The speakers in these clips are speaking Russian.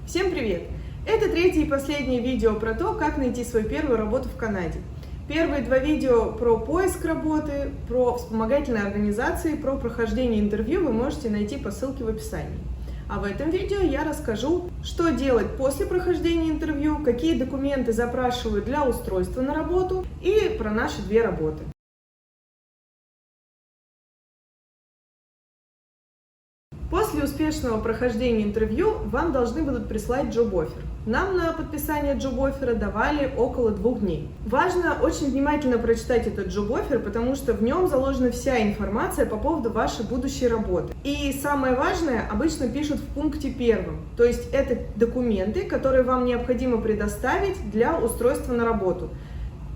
Всем привет! Это третье и последнее видео про то, как найти свою первую работу в Канаде. Первые два видео про поиск работы, про вспомогательные организации, про прохождение интервью вы можете найти по ссылке в описании. А в этом видео я расскажу, что делать после прохождения интервью, какие документы запрашивают для устройства на работу и про наши две работы. После успешного прохождения интервью вам должны будут прислать джоб-оффер. Нам на подписание джоб-оффера давали около 2 дней. Важно очень внимательно прочитать этот джоб-оффер, потому что в нем заложена вся информация по поводу вашей будущей работы. И самое важное обычно пишут в пункте 1. То есть это документы, которые вам необходимо предоставить для устройства на работу.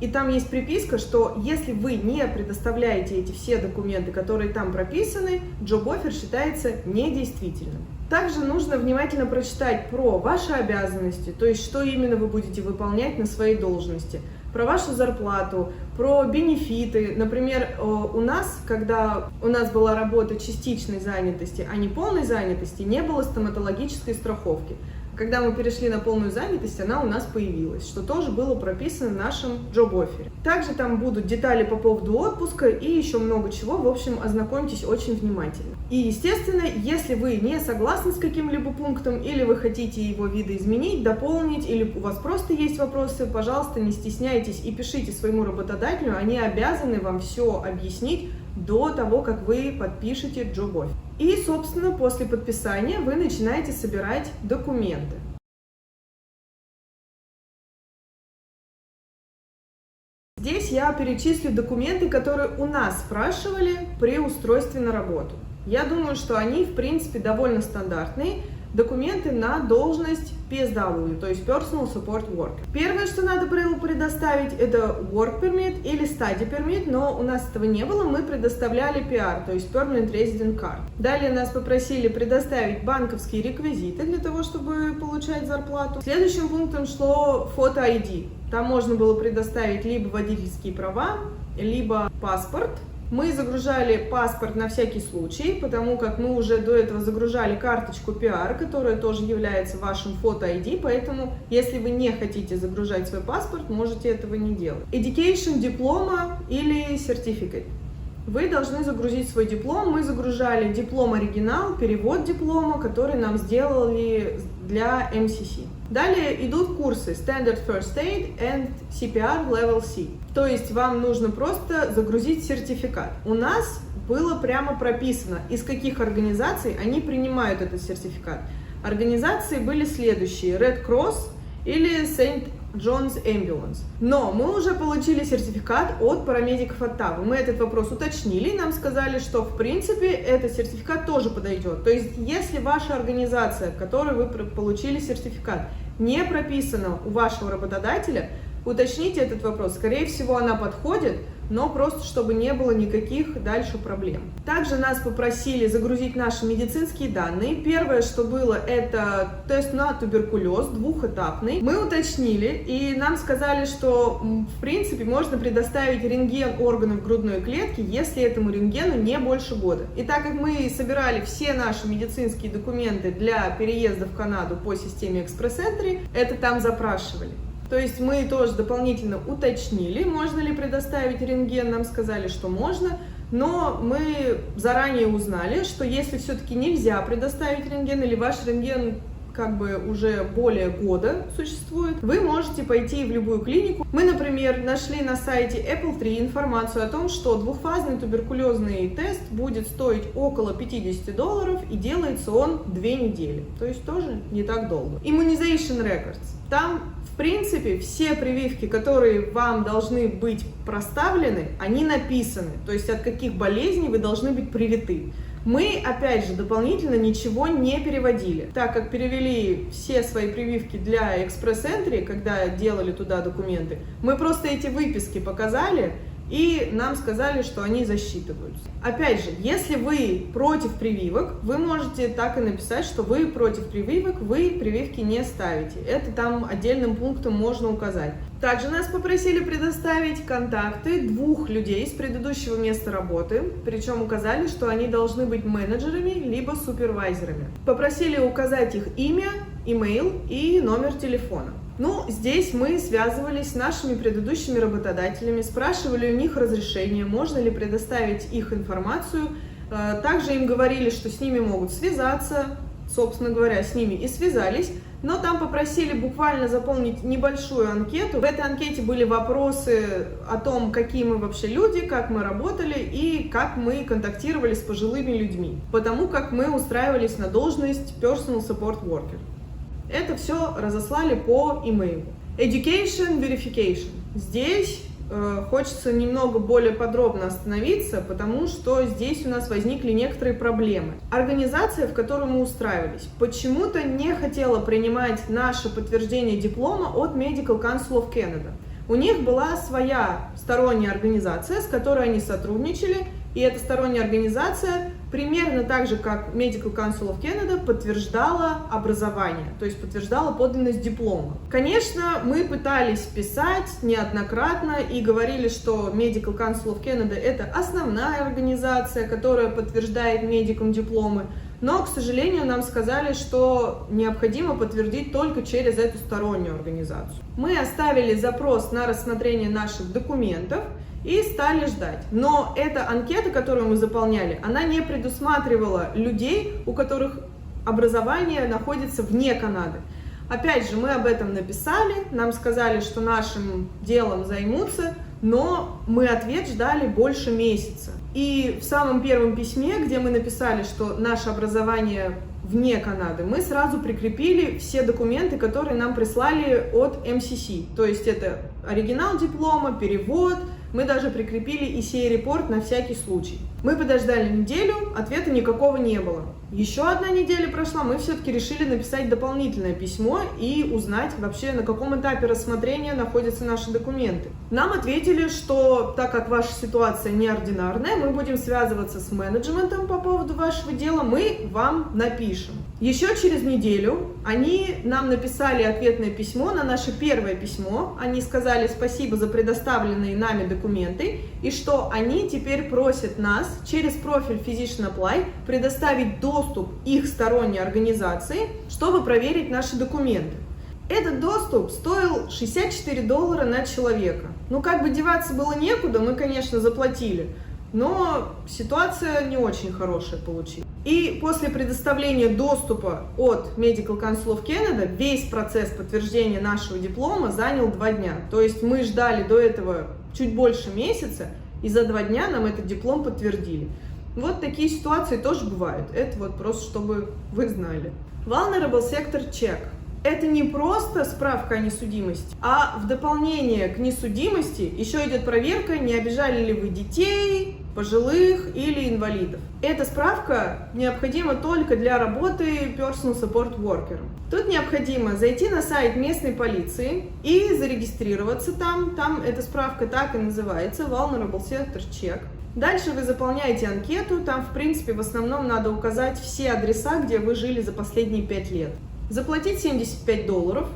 И там есть приписка, что если вы не предоставляете эти все документы, которые там прописаны, джоб-оффер считается недействительным. Также нужно внимательно прочитать про ваши обязанности, то есть что именно вы будете выполнять на своей должности, про вашу зарплату, про бенефиты. Например, у нас, когда у нас была работа частичной занятости, а не полной занятости, не было стоматологической страховки. Когда мы перешли на полную занятость, она у нас появилась, что тоже было прописано в нашем джоб-оффере. Также там будут детали по поводу отпуска и еще много чего. В общем, ознакомьтесь очень внимательно. И, естественно, если вы не согласны с каким-либо пунктом, или вы хотите его видоизменить, дополнить, или у вас просто есть вопросы, пожалуйста, не стесняйтесь и пишите своему работодателю, они обязаны вам все объяснить до того, как вы подпишете джоб-оффер. И, собственно, после подписания вы начинаете собирать документы. Здесь я перечислю документы, которые у нас спрашивали при устройстве на работу. Я думаю, что они, в принципе, довольно стандартные. Документы на должность PSW, то есть Personal Support Worker. Первое, что надо было предоставить, это Work Permit или Study Permit, но у нас этого не было, мы предоставляли PR, то есть Permanent Resident Card. Далее нас попросили предоставить банковские реквизиты для того, чтобы получать зарплату. Следующим пунктом шло фото ID. Там можно было предоставить либо водительские права, либо паспорт. Мы загружали паспорт на всякий случай, потому как мы уже до этого загружали карточку PR, которая тоже является вашим фото-ID, поэтому если вы не хотите загружать свой паспорт, можете этого не делать. Education, диплома или certificate. Вы должны загрузить свой диплом. Мы загружали диплом оригинал, перевод диплома, который нам сделали для MCC. Далее идут курсы Standard First Aid and CPR Level C. То есть вам нужно просто загрузить сертификат. У нас было прямо прописано, из каких организаций они принимают этот сертификат. Организации были следующие: Red Cross или St. John's Ambulance. Но мы уже получили сертификат от парамедиков Оттавы. Мы этот вопрос уточнили, и нам сказали, что в принципе этот сертификат тоже подойдет. То есть если ваша организация, в которой вы получили сертификат, не прописана у вашего работодателя, уточните этот вопрос. Скорее всего, она подходит, но просто чтобы не было никаких дальше проблем. Также нас попросили загрузить наши медицинские данные. Первое, что было, это тест на туберкулез, двухэтапный. Мы уточнили, и нам сказали, что в принципе можно предоставить рентген органов грудной клетки, если этому рентгену не больше года. И так как мы собирали все наши медицинские документы для переезда в Канаду по системе Express Entry, это там запрашивали. То есть мы тоже дополнительно уточнили, можно ли предоставить рентген, нам сказали, что можно, но мы заранее узнали, что если все-таки нельзя предоставить рентген, или ваш рентген как бы уже более года существует, вы можете пойти в любую клинику. Мы, например, нашли на сайте Apple 3 информацию о том, что двухфазный туберкулезный тест будет стоить около $50, и делается он 2 недели, то есть тоже не так долго. Immunization Records. Там, в принципе, все прививки, которые вам должны быть проставлены, они написаны, то есть от каких болезней вы должны быть привиты. Мы, опять же, дополнительно ничего не переводили, так как перевели все свои прививки для Express Entry, когда делали туда документы. Мы просто эти выписки показали, и нам сказали, что они засчитываются. Опять же, если вы против прививок, вы можете так и написать, что вы против прививок, вы прививки не ставите. Это там отдельным пунктом можно указать. Также нас попросили предоставить контакты 2 людей с предыдущего места работы, причем указали, что они должны быть менеджерами либо супервайзерами. Попросили указать их имя, имейл и номер телефона. Ну, здесь мы связывались с нашими предыдущими работодателями, спрашивали у них разрешение, можно ли предоставить их информацию. Также им говорили, что с ними могут связаться, собственно говоря, с ними и связались, но там попросили буквально заполнить небольшую анкету. В этой анкете были вопросы о том, какие мы вообще люди, как мы работали и как мы контактировали с пожилыми людьми, потому как мы устраивались на должность Personal Support Worker. Это все разослали по имейлу. Education Verification. Здесь хочется немного более подробно остановиться, потому что здесь у нас возникли некоторые проблемы. Организация, в которую мы устраивались, почему-то не хотела принимать наше подтверждение диплома от Medical Council of Canada. У них была своя сторонняя организация, с которой они сотрудничали, и эта сторонняя организация примерно так же, как Medical Council of Canada, подтверждала образование, то есть подтверждала подлинность диплома. Конечно, мы пытались писать неоднократно и говорили, что Medical Council of Canada – это основная организация, которая подтверждает медикам дипломы, но, к сожалению, нам сказали, что необходимо подтвердить только через эту стороннюю организацию. Мы оставили запрос на рассмотрение наших документов и стали ждать. Но эта анкета, которую мы заполняли, она не предусматривала людей, у которых образование находится вне Канады. Опять же, мы об этом написали, нам сказали, что нашим делом займутся, но мы ответ ждали больше месяца. И в самом первом письме, где мы написали, что наше образование вне Канады, мы сразу прикрепили все документы, которые нам прислали от MCC. То есть это оригинал диплома, перевод, мы даже прикрепили ECA-репорт на всякий случай. Мы подождали неделю, ответа никакого не было. Еще одна неделя прошла, мы все-таки решили написать дополнительное письмо и узнать вообще, на каком этапе рассмотрения находятся наши документы. Нам ответили, что так как ваша ситуация неординарная, мы будем связываться с менеджментом по поводу вашего дела, мы вам напишем. Еще через неделю они нам написали ответное письмо на наше первое письмо. Они сказали спасибо за предоставленные нами документы и что они теперь просят нас через профиль Physician Apply предоставить доступ их сторонней организации, чтобы проверить наши документы. Этот доступ стоил $64 на человека. Ну, как бы деваться было некуда, мы, конечно, заплатили, но ситуация не очень хорошая получилась. И после предоставления доступа от Medical Council of Canada весь процесс подтверждения нашего диплома занял 2 дня. То есть мы ждали до этого чуть больше месяца, и за 2 дня нам этот диплом подтвердили. Вот такие ситуации тоже бывают. Это вот просто, чтобы вы знали. Vulnerable Sector Check. Это не просто справка о несудимости, а в дополнение к несудимости еще идет проверка, не обижали ли вы детей, пожилых или инвалидов. Эта справка необходима только для работы Personal Support Worker. Тут необходимо зайти на сайт местной полиции и зарегистрироваться там. Там эта справка так и называется, Vulnerable Sector Check. Дальше вы заполняете анкету, там в принципе в основном надо указать все адреса, где вы жили за последние 5 лет. Заплатить $75.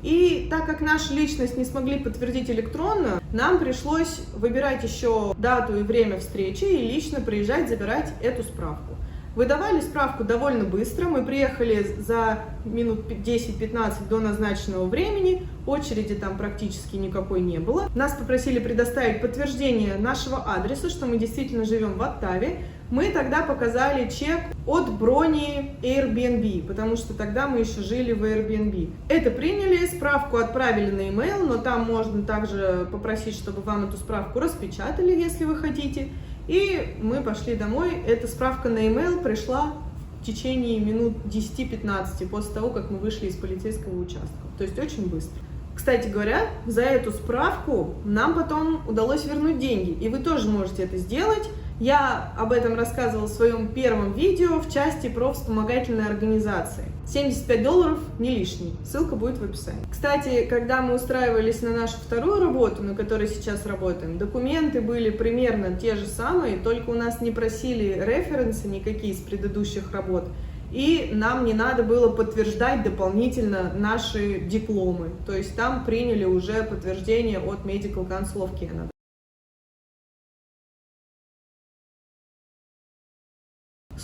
И так как нашу личность не смогли подтвердить электронно, нам пришлось выбирать еще дату и время встречи и лично приезжать забирать эту справку. Выдавали справку довольно быстро, мы приехали за минут 10-15 до назначенного времени, очереди там практически никакой не было. Нас попросили предоставить подтверждение нашего адреса, что мы действительно живем в Оттаве. Мы тогда показали чек от брони Airbnb, потому что тогда мы еще жили в Airbnb. Это приняли, справку отправили на e-mail, но там можно также попросить, чтобы вам эту справку распечатали, если вы хотите. И мы пошли домой. Эта справка на e-mail пришла в течение минут 10-15 после того, как мы вышли из полицейского участка. То есть очень быстро. Кстати говоря, за эту справку нам потом удалось вернуть деньги. И вы тоже можете это сделать. Я об этом рассказывала в своем первом видео в части про вспомогательные организации. $75 не лишний, ссылка будет в описании. Кстати, когда мы устраивались на нашу вторую работу, на которой сейчас работаем, документы были примерно те же самые, только у нас не просили референсы никакие из предыдущих работ, и нам не надо было подтверждать дополнительно наши дипломы. То есть там приняли уже подтверждение от Medical Council of Canada.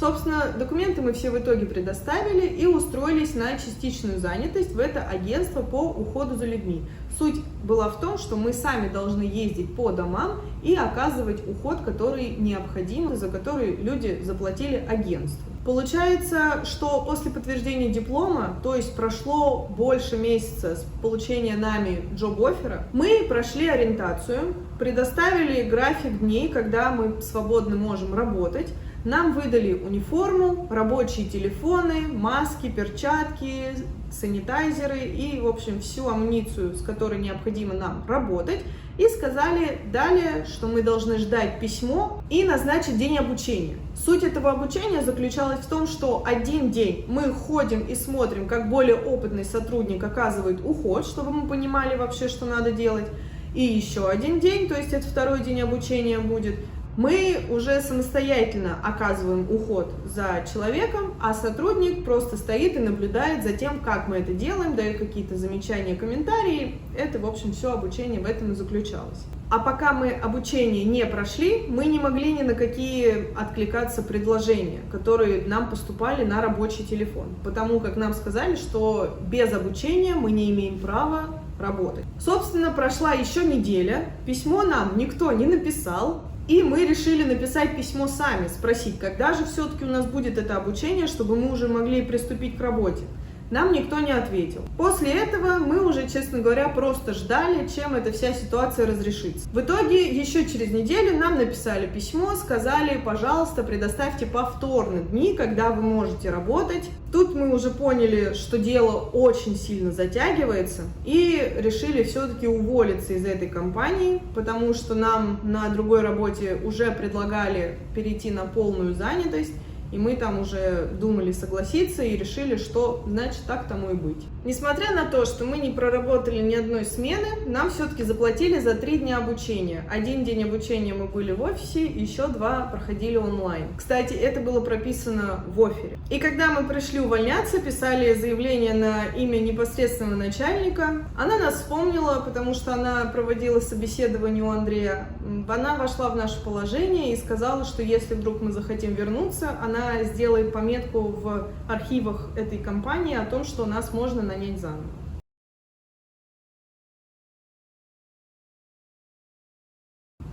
Собственно, документы мы все в итоге предоставили и устроились на частичную занятость в это агентство по уходу за людьми. Суть была в том, что мы сами должны ездить по домам и оказывать уход, который необходим, за который люди заплатили агентству. Получается, что после подтверждения диплома, то есть прошло больше месяца с получения нами джоб-оффера, мы прошли ориентацию, предоставили график дней, когда мы свободно можем работать. Нам выдали униформу, рабочие телефоны, маски, перчатки, санитайзеры и, в общем, всю амуницию, с которой необходимо нам работать. И сказали далее, что мы должны ждать письмо и назначить день обучения. Суть этого обучения заключалась в том, что один день мы ходим и смотрим, как более опытный сотрудник оказывает уход, чтобы мы понимали вообще, что надо делать. И еще один день, то есть это второй день обучения будет, мы уже самостоятельно оказываем уход за человеком, а сотрудник просто стоит и наблюдает за тем, как мы это делаем, дает какие-то замечания, комментарии. Это, в общем, все обучение в этом и заключалось. А пока мы обучение не прошли, мы не могли ни на какие откликаться предложения, которые нам поступали на рабочий телефон, потому как нам сказали, что без обучения мы не имеем права работать. Собственно, прошла еще неделя, письмо нам никто не написал. И мы решили написать письмо сами, спросить, когда же все-таки у нас будет это обучение, чтобы мы уже могли приступить к работе. Нам никто не ответил. После этого мы уже, честно говоря, просто ждали, чем эта вся ситуация разрешится. В итоге еще через неделю нам написали письмо, сказали, пожалуйста, предоставьте повторно дни, когда вы можете работать. Тут мы уже поняли, что дело очень сильно затягивается и решили все-таки уволиться из этой компании, потому что нам на другой работе уже предлагали перейти на полную занятость. И мы там уже думали согласиться и решили, что значит так тому и быть. Несмотря на то, что мы не проработали ни одной смены, нам все-таки заплатили за 3 дня обучения. 1 день обучения мы были в офисе, еще 2 проходили онлайн. Кстати, это было прописано в оффере. И когда мы пришли увольняться, писали заявление на имя непосредственного начальника, она нас вспомнила, потому что она проводила собеседование у Андрея. Она вошла в наше положение и сказала, что если вдруг мы захотим вернуться, она сделает пометку в архивах этой компании о том, что нас можно нанять заново.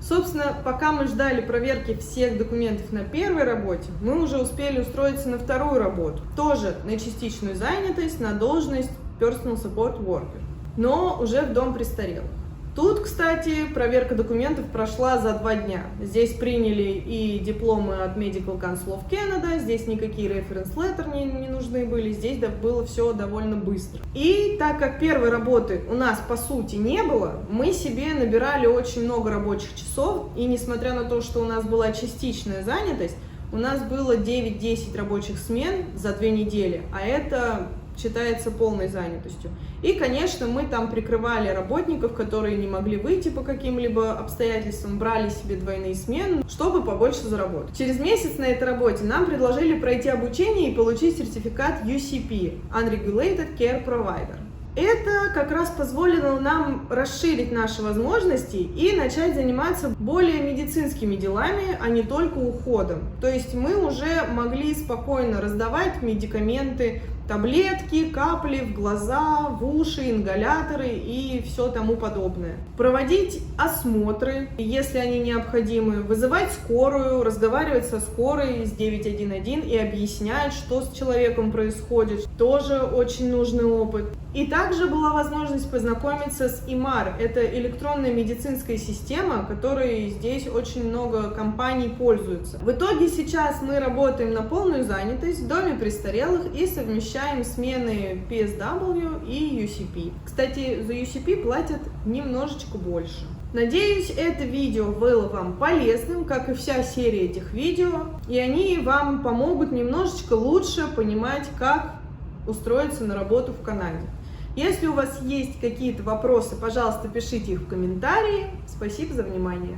Собственно, пока мы ждали проверки всех документов на первой работе, мы уже успели устроиться на вторую работу. Тоже на частичную занятость, на должность Personal Support Worker, но уже в дом престарелых. Тут, кстати, проверка документов прошла за 2 дня. Здесь приняли и дипломы от Medical Council of Canada, здесь никакие reference letter не нужны были, здесь было все довольно быстро. И так как первой работы у нас по сути не было, мы себе набирали очень много рабочих часов, и несмотря на то, что у нас была частичная занятость, у нас было 9-10 рабочих смен за 2 недели, а это считается полной занятостью. И, конечно, мы там прикрывали работников, которые не могли выйти по каким-либо обстоятельствам, брали себе двойные смены, чтобы побольше заработать. Через месяц на этой работе нам предложили пройти обучение и получить сертификат UCP – Unregulated Care Provider. Это как раз позволило нам расширить наши возможности и начать заниматься более медицинскими делами, а не только уходом. То есть мы уже могли спокойно раздавать медикаменты, таблетки, капли в глаза, в уши, ингаляторы и все тому подобное. Проводить осмотры, если они необходимы, вызывать скорую, разговаривать со скорой с 911 и объяснять, что с человеком происходит. Тоже очень нужный опыт. И также была возможность познакомиться с EMR. Это электронная медицинская система, которой здесь очень много компаний пользуются. В итоге сейчас мы работаем на полную занятость в доме престарелых и совмещаем смены PSW и UCP. Кстати, за UCP платят немножечко больше. Надеюсь, это видео было вам полезным, как и вся серия этих видео, и они вам помогут немножечко лучше понимать, как устроиться на работу в Канаде. Если у вас есть какие-то вопросы, пожалуйста, пишите их в комментарии. Спасибо за внимание.